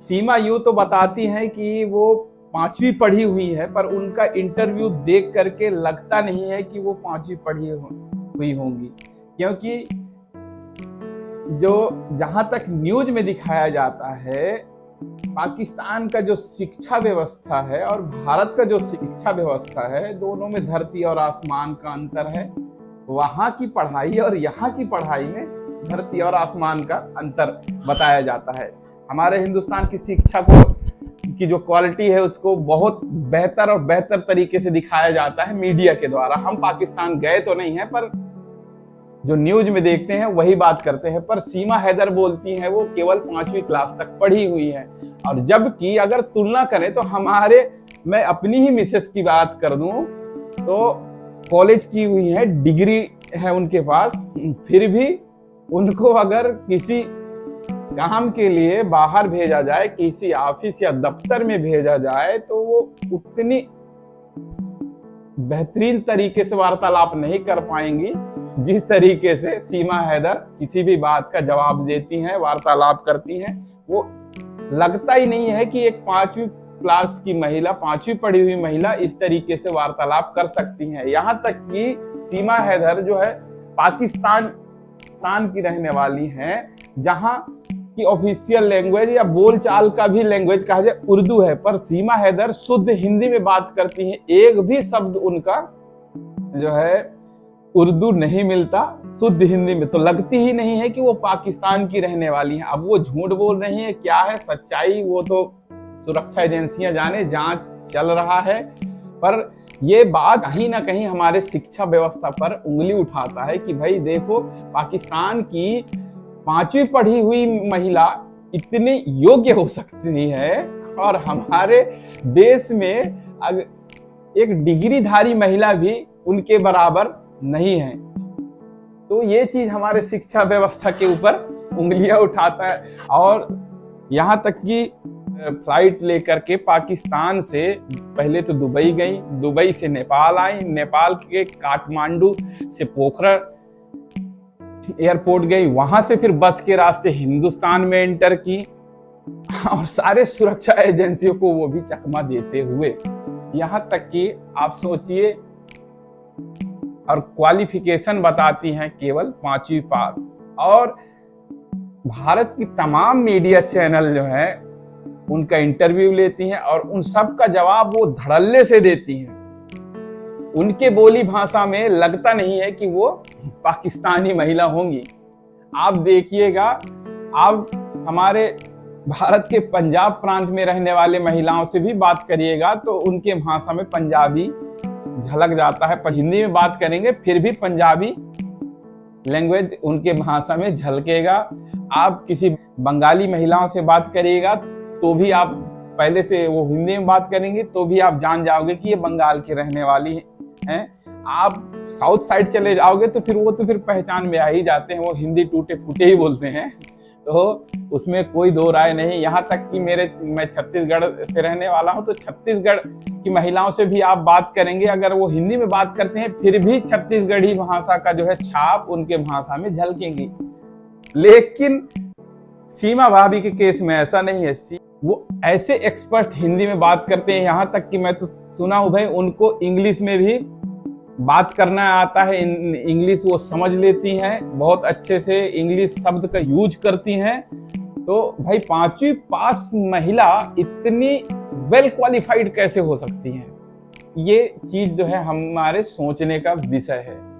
सीमा यूं तो बताती हैं कि वो 5वीं पढ़ी हुई है, पर उनका इंटरव्यू देख करके लगता नहीं है कि वो 5वीं पढ़ी हुई होंगी, क्योंकि जो जहां तक न्यूज में दिखाया जाता है, पाकिस्तान का जो शिक्षा व्यवस्था है और भारत का जो शिक्षा व्यवस्था है, दोनों में धरती और आसमान का अंतर है। वहां की पढ़ाई और यहाँ की पढ़ाई में धरती और आसमान का अंतर बताया जाता है। हमारे हिंदुस्तान की शिक्षा को की जो क्वालिटी है उसको बहुत बेहतर और बेहतर तरीके से दिखाया जाता है मीडिया के द्वारा। हम पाकिस्तान गए तो नहीं है, पर जो न्यूज में देखते हैं वही बात करते हैं। पर सीमा हैदर बोलती हैं वो केवल 5वीं क्लास तक पढ़ी हुई है, और जबकि अगर तुलना करें तो मैं अपनी ही मिसेस की बात कर दूं तो कॉलेज की हुई है, डिग्री है उनके पास, फिर भी उनको अगर किसी काम के लिए बाहर भेजा जाए, किसी ऑफिस या दफ्तर में भेजा जाए, तो वो उतनी बेहतरीन तरीके से वार्तालाप नहीं कर पाएंगी जिस तरीके से सीमा हैदर किसी भी बात का जवाब देती हैं, वार्तालाप करती हैं। वो लगता ही नहीं है कि एक 5वीं क्लास की महिला, 5वीं पढ़ी हुई महिला इस तरीके से वार्तालाप कर सकती हैं। यहाँ तक कि सीमा हैदर जो है पाकिस्तान की रहने वाली हैं, जहां की ऑफिशियल लैंग्वेज या बोलचाल का भी लैंग्वेज कहा जाए उर्दू है, पर सीमा हैदर शुद्ध हिंदी में बात करती हैं। एक भी शब्द उनका जो है उर्दू नहीं मिलता शुद्ध हिंदी में, तो लगती ही नहीं है कि वो पाकिस्तान की रहने वाली हैं। अब वो झूठ बोल रही हैं, क्या है सच्चाई वो तो सुरक्षा एजेंसियां जाने, जांच चल रहा है। पर ये बात कहीं ना कहीं हमारे शिक्षा व्यवस्था पर उंगली उठाता है कि भाई देखो, पाकिस्तान की 5वीं पढ़ी हुई महिला इतनी योग्य हो सकती है और हमारे देश में एक डिग्रीधारी महिला भी उनके बराबर नहीं है। तो ये चीज हमारे शिक्षा व्यवस्था के ऊपर उंगलियां उठाता है। और यहाँ तक कि फ्लाइट लेकर के पाकिस्तान से पहले तो दुबई गई, दुबई से नेपाल आई, नेपाल के काठमांडू से पोखरा एयरपोर्ट गई, वहां से फिर बस के रास्ते हिंदुस्तान में एंटर की, और सारे सुरक्षा एजेंसियों को वो भी चकमा देते हुए। यहां तक कि आप सोचिए, और क्वालिफिकेशन बताती हैं केवल 5वीं पास। और भारत की तमाम मीडिया चैनल जो है उनका इंटरव्यू लेती हैं और उन सब का जवाब वो धड़ल्ले से देती हैं। उनके बोली भाषा में लगता नहीं है कि वो पाकिस्तानी महिला होंगी। आप देखिएगा, आप हमारे भारत के पंजाब प्रांत में रहने वाले महिलाओं से भी बात करिएगा तो उनके भाषा में पंजाबी झलक जाता है, पर हिंदी में बात करेंगे फिर भी पंजाबी लैंग्वेज उनके भाषा में झलकेगा। आप किसी बंगाली महिलाओं से बात करिएगा तो भी आप पहले से वो हिंदी में बात करेंगे तो भी आप जान जाओगे कि ये बंगाल की रहने वाली हैं। आप साउथ साइड चले जाओगे तो फिर पहचान में आ ही जाते हैं, वो हिंदी टूटे फूटे ही बोलते हैं, तो उसमें कोई दो राय नहीं। यहाँ तक कि मैं छत्तीसगढ़ से रहने वाला हूँ, तो छत्तीसगढ़ की महिलाओं से भी आप बात करेंगे, अगर वो हिंदी में बात करते हैं फिर भी छत्तीसगढ़ी भाषा का जो है छाप उनके भाषा में झलकेंगी। लेकिन सीमा भाभी के केस में ऐसा नहीं है। वो ऐसे एक्सपर्ट हिंदी में बात करते हैं, यहाँ तक कि मैं तो सुना हूँ भाई उनको इंग्लिश में भी बात करना आता है। इंग्लिश वो समझ लेती हैं, बहुत अच्छे से इंग्लिश शब्द का यूज करती हैं। तो भाई 5वीं पास महिला इतनी वेल क्वालिफाइड कैसे हो सकती हैं? ये चीज जो है हमारे सोचने का विषय है।